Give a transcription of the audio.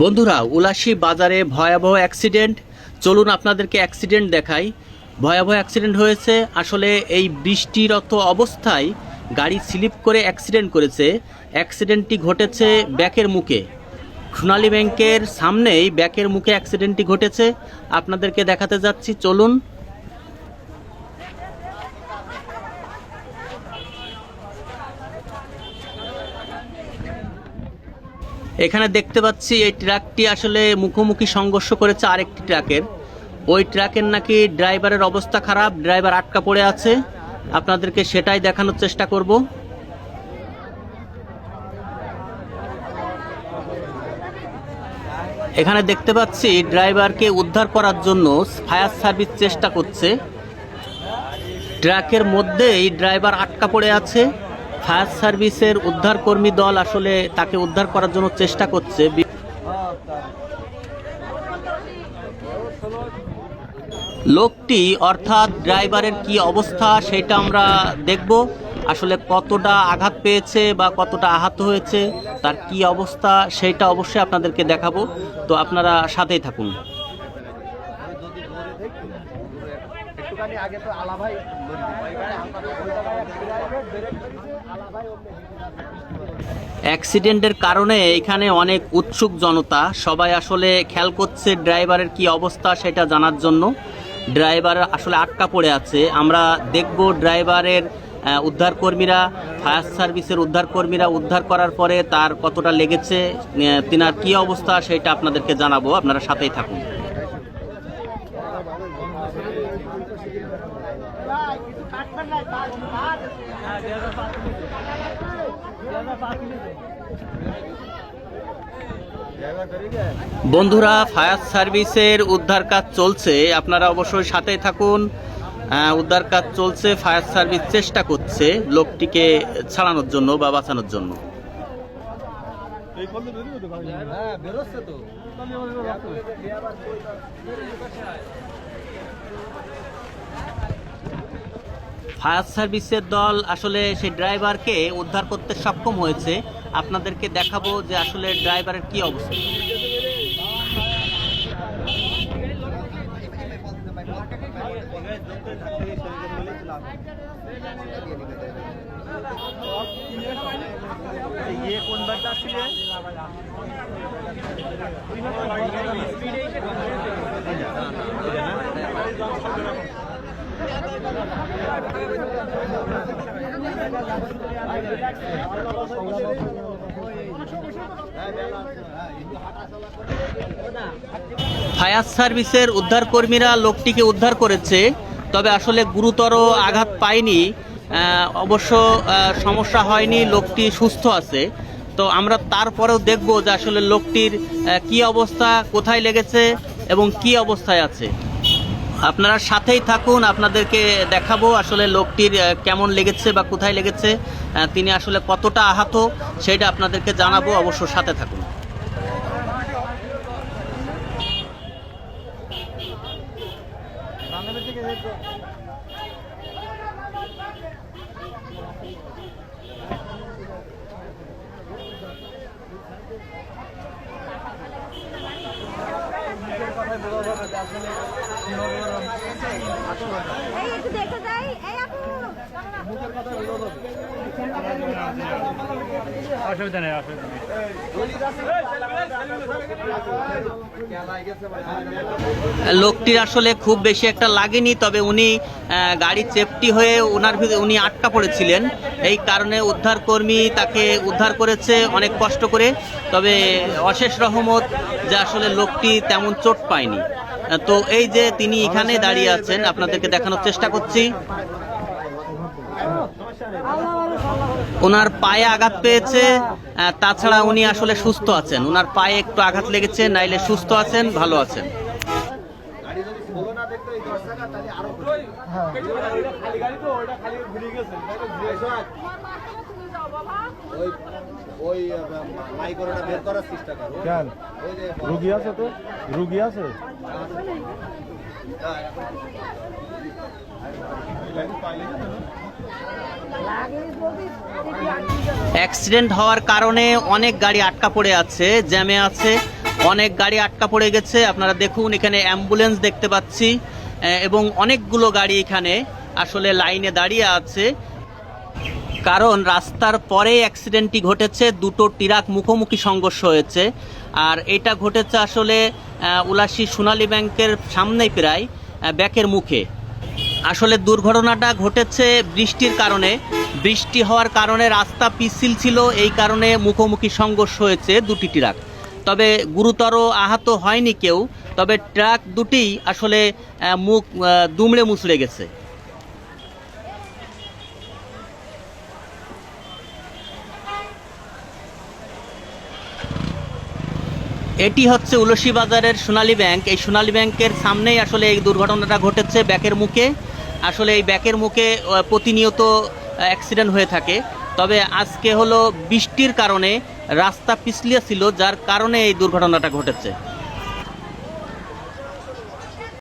বন্ধুরা, উলাসী বাজারে ভয়াবহ অ্যাক্সিডেন্ট। চলুন আপনাদেরকে অ্যাক্সিডেন্ট দেখাই। ভয়াবহ অ্যাক্সিডেন্ট হয়েছে। আসলে এই বৃষ্টিরত অবস্থায় গাড়ি স্লিপ করে অ্যাক্সিডেন্ট করেছে। অ্যাক্সিডেন্টটি ঘটেছে ব্যাকের মুখে, সোনালী ব্যাংকের সামনেই ব্যাকের মুখে অ্যাক্সিডেন্টটি ঘটেছে। আপনাদেরকে দেখাতে যাচ্ছি, চলুন। এখানে দেখতে পাচ্ছি এই ট্রাকটি আসলে মুখোমুখি সংঘর্ষ করেছে আরেকটি ট্রাকের। ওই ট্রাকের নাকি ড্রাইভারের অবস্থা খারাপ, ড্রাইভার আটকা পড়ে আছে। আপনাদেরকে সেটাই দেখানোর চেষ্টা করব। এখানে দেখতে পাচ্ছি ড্রাইভারকে উদ্ধার করার জন্য ফায়ার সার্ভিস চেষ্টা করছে। ট্রাকের মধ্যেই ড্রাইভার আটকা পড়ে আছে। ফায়ার সার্ভিসের উদ্ধারকর্মী দল আসলে তাকে উদ্ধার করার জন্য চেষ্টা করছে। লোকটি অর্থাৎ ড্রাইভারের কি অবস্থা সেটা আমরা দেখব। আসলে কতটা আঘাত পেয়েছে বা কতটা আহত হয়েছে, তার কি অবস্থা সেটা অবশ্যই আপনাদেরকে দেখাবো। তো আপনারা সাথেই থাকুন। অ্যাক্সিডেন্টের কারণে এখানে অনেক উৎসুক জনতা, সবাই আসলে খেয়াল করছে ড্রাইভারের কি অবস্থা সেটা জানার জন্য। ড্রাইভার আসলে আটকা পড়ে আছে। আমরা দেখব ড্রাইভারের উদ্ধারকর্মীরা, ফায়ার সার্ভিসের উদ্ধারকর্মীরা উদ্ধার করার পরে তার কতটা লেগেছে, তিনার কি অবস্থা সেটা আপনাদেরকে জানাবো। আপনারা সাথেই থাকুন। বন্ধুরা, ফায়ার সার্ভিসের উদ্ধার কাজ চলছে, আপনারা অবশ্যই সাথেই থাকুন। উদ্ধার কাজ চলছে, ফায়ার সার্ভিস চেষ্টা করছে লোকটিকে ছাড়ানোর জন্য বা বাঁচানোর জন্য। ফায়ার সার্ভিসের দল আসলে সেই ড্রাইভারকে উদ্ধার করতে সক্ষম হয়েছে। আপনাদেরকে দেখাবো যে আসলে ড্রাইভারের কি অবস্থা। ফায়ার সার্ভিসের উদ্ধারকর্মীরা লোকটিকে উদ্ধার করেছে, তবে আসলে গুরুতর আঘাত পায়নি। অবশ্য সমস্যা হয়নি, লোকটি সুস্থ আছে। তো আমরা তারপরেও দেখব যে আসলে লোকটির কি অবস্থা, কোথায় লেগেছে এবং কি অবস্থায় আছে। আপনারা সাথেই থাকুন, আপনাদেরকে দেখাবো আসলে লোকটির কেমন লেগেছে বা কোথায় লেগেছে, তিনি আসলে কতটা আহত সেটা আপনাদেরকে জানাবো। অবশ্য সাথে থাকুন। অসুবিধা নেই, অসুবিধা নেই। লোকটির আসলে খুব বেশি একটা লাগেনি, তবে উনি গাড়ি চেপটি হয়ে উনি আটকা পড়েছিলেন। এই কারণে উদ্ধারকর্মী তাকে উদ্ধার করেছে অনেক কষ্ট করে। তবে অশেষ রহমত যে আসলে লোকটি তেমন চোট পায়নি। তো এই যে তিনি এখানে দাঁড়িয়ে আছেন, আপনাদেরকে দেখানোর চেষ্টা করছি। ওনার পায়ে আঘাত পেয়েছে, তাছাড়া উনি আসলে সুস্থ আছেন। ওনার পায়ে একটু আঘাত লেগেছে, নাইলে সুস্থ আছেন, ভালো আছেন। রুগী আছে, তো রুগী আছে। অ্যাক্সিডেন্ট হওয়ার কারণে অনেক গাড়ি আটকা পড়ে আছে, জ্যামে আছে। অনেক গাড়ি আটকা পড়ে গেছে। আপনারা দেখুন এখানে অ্যাম্বুলেন্স দেখতে পাচ্ছি এবং অনেকগুলো গাড়ি এখানে আসলে লাইনে দাঁড়িয়ে আছে, কারণ রাস্তার পরে অ্যাক্সিডেন্টটি ঘটেছে, দুটো ট্রাক মুখোমুখি সংঘর্ষ হয়েছে। আর এটা ঘটেছে আসলে উলাশী সোনালী ব্যাংকের সামনেই, প্রায় ব্যাকের মুখে। আসলে দুর্ঘটনাটা ঘটেছে বৃষ্টির কারণে। বৃষ্টি হওয়ার কারণে রাস্তা পিচ্ছিল ছিল, এই কারণে মুখোমুখি সংঘর্ষ হয়েছে দুটি ট্রাক। তবে গুরুতর আহত হয়নি কেউ, তবে ট্রাক দুটি আসলে মুখ দুমড়ে মুচড়ে গেছে। এটি হচ্ছে উলসী বাজারের সোনালী ব্যাংক। এই সোনালী ব্যাংকের সামনেই আসলে এই দুর্ঘটনাটা ঘটেছে ব্যাকের মুখে। আসলে এই ব্যাকের মুখে প্রতিনিয়ত অ্যাক্সিডেন্ট হয়ে থাকে, তবে আজকে হলো বৃষ্টির কারণে রাস্তা পিছলিয়ে ছিল, যার কারণে এই দুর্ঘটনাটা ঘটেছে।